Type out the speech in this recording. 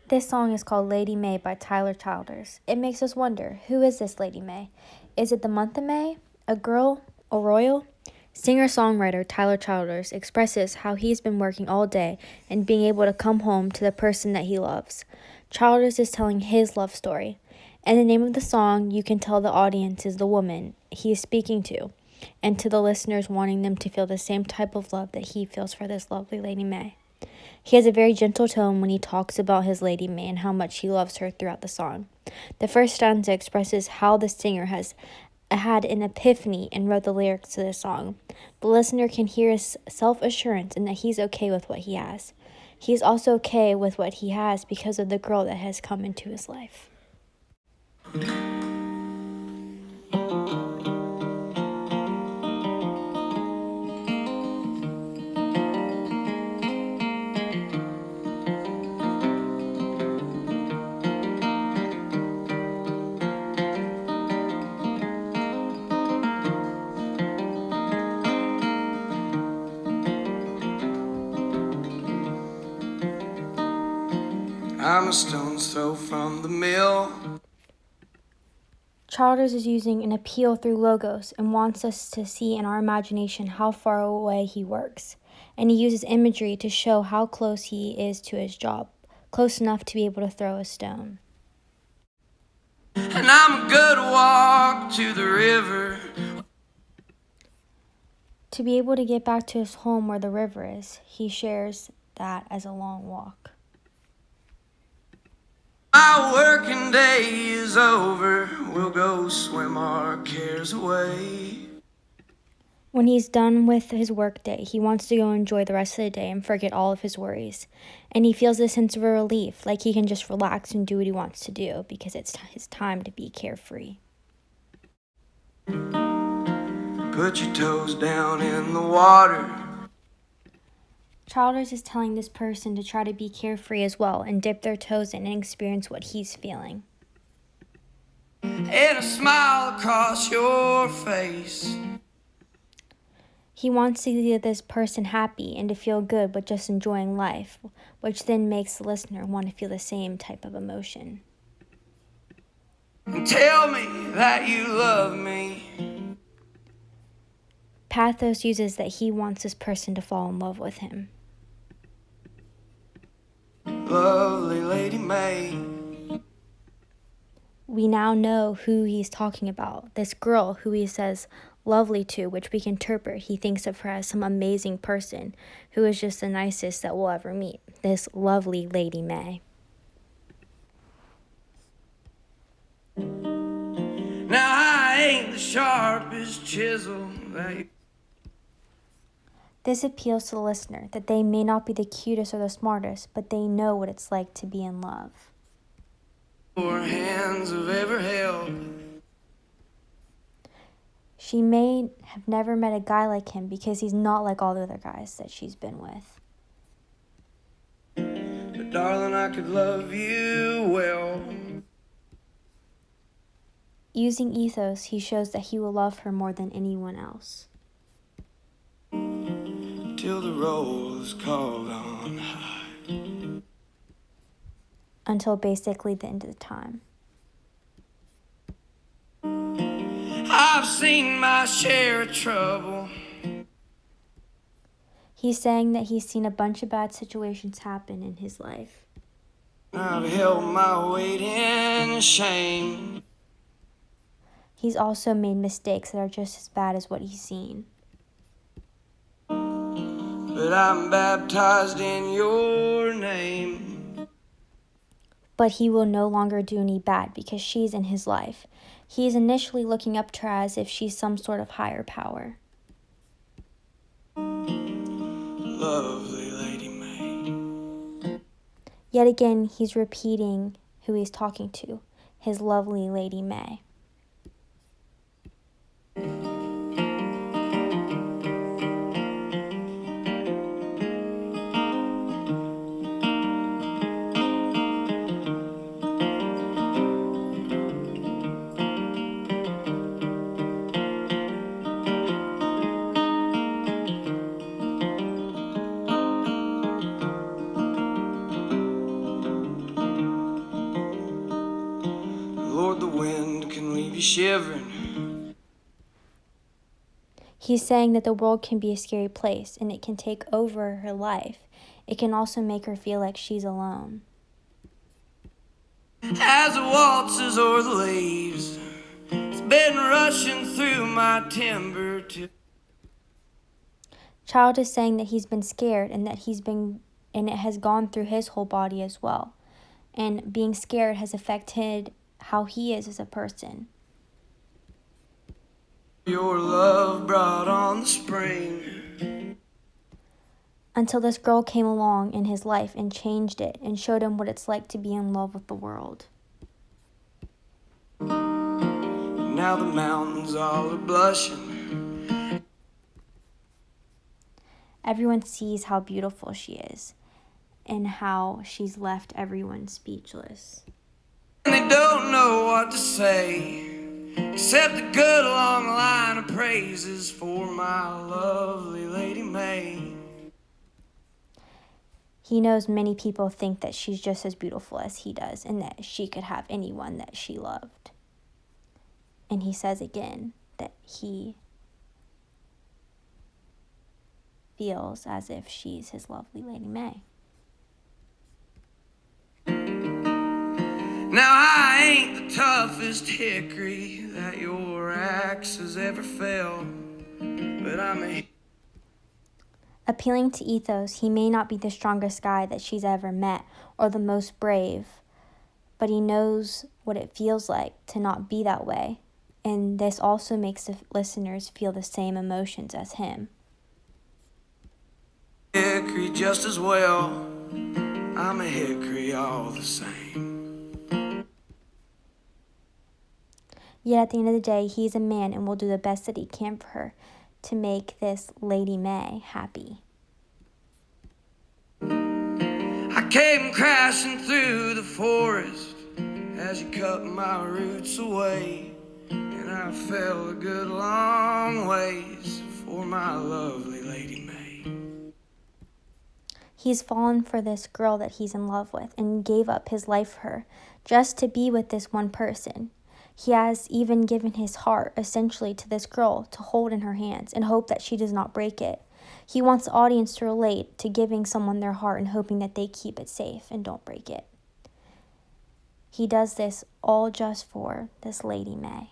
This song is called Lady May by Tyler Childers. It makes us wonder, who is this Lady May? Is it the month of May? A girl? A royal? Singer-songwriter Tyler Childers expresses how he's been working all day and being able to come home to the person that he loves. Childers is telling his love story. In the name of the song, you can tell the audience is the woman he is speaking to, and to the listeners wanting them to feel the same type of love that he feels for this lovely Lady May. He has a very gentle tone when he talks about his Lady May and how much he loves her throughout the song. The first stanza expresses how the singer has had an epiphany and wrote the lyrics to this song. The listener can hear his self-assurance and that he's okay with what he has. He's also okay with what he has because of the girl that has come into his life. I'm a stone's throw from the mill. Childers is using an appeal through logos and wants us to see in our imagination how far away he works. And he uses imagery to show how close he is to his job, close enough to be able to throw a stone. And I'm a good walk to the river. To be able to get back to his home where the river is, he shares that as a long walk. My working day is over. We'll go swim our cares away. When he's done with his workday, he wants to go enjoy the rest of the day and forget all of his worries. And he feels a sense of relief, like he can just relax and do what he wants to do because it's his time to be carefree. Put your toes down in the water. Childers is telling this person to try to be carefree as well and dip their toes in and experience what he's feeling. And a smile across your face. He wants to see this person happy and to feel good with just enjoying life, which then makes the listener want to feel the same type of emotion. Tell me that you love me. Pathos uses that he wants this person to fall in love with him. Lovely Lady May. We now know who he's talking about, this girl who he says lovely to, which we can interpret he thinks of her as some amazing person who is just the nicest that we'll ever meet, this lovely Lady May. Now I ain't the sharpest chisel that you... This appeals to the listener that they may not be the cutest or the smartest, but they know what it's like to be in love. Your hands have ever held. She may have never met a guy like him because he's not like all the other guys that she's been with. But darling, I could love you well. Using ethos, he shows that he will love her more than anyone else. Till the roll is called on high. Until basically the end of the time. I've seen my share of trouble. He's saying that he's seen a bunch of bad situations happen in his life. I've held my weight in shame. He's also made mistakes that are just as bad as what he's seen. But I'm baptized in your name. But he will no longer do any bad because she's in his life. He is initially looking up to her as if she's some sort of higher power. Lovely Lady May. Yet again, he's repeating who he's talking to, his lovely Lady May. you shivering. He's saying that the world can be a scary place and it can take over her life. It can also make her feel like she's alone. As it waltzes o'er the leaves, it's been rushing through my timber to. Child is saying that he's been scared and that it has gone through his whole body as well. And being scared has affected how he is as a person. Your love brought on the spring. Until this girl came along in his life and changed it and showed him what it's like to be in love with the world. Now the mountains all are blushing. Everyone sees how beautiful she is and how she's left everyone speechless. And they don't know what to say, except a good long line of praises for my lovely Lady May. He knows many people think that she's just as beautiful as he does and that she could have anyone that she loved. And he says again that he feels as if she's his lovely Lady May. Now I ain't the toughest hickory that your axe has ever felled, but I'm a. Appealing to ethos, he may not be the strongest guy that she's ever met or the most brave, but he knows what it feels like to not be that way, and this also makes the listeners feel the same emotions as him. Hickory just as well, I'm a hickory all the same. Yet at the end of the day, he's a man and will do the best that he can for her to make this Lady May happy. I came crashing through the forest as you cut my roots away, and I fell a good long ways for my lovely Lady May. He's fallen for this girl that he's in love with and gave up his life for her just to be with this one person. He has even given his heart, essentially, to this girl to hold in her hands and hope that she does not break it. He wants the audience to relate to giving someone their heart and hoping that they keep it safe and don't break it. He does this all just for this Lady May.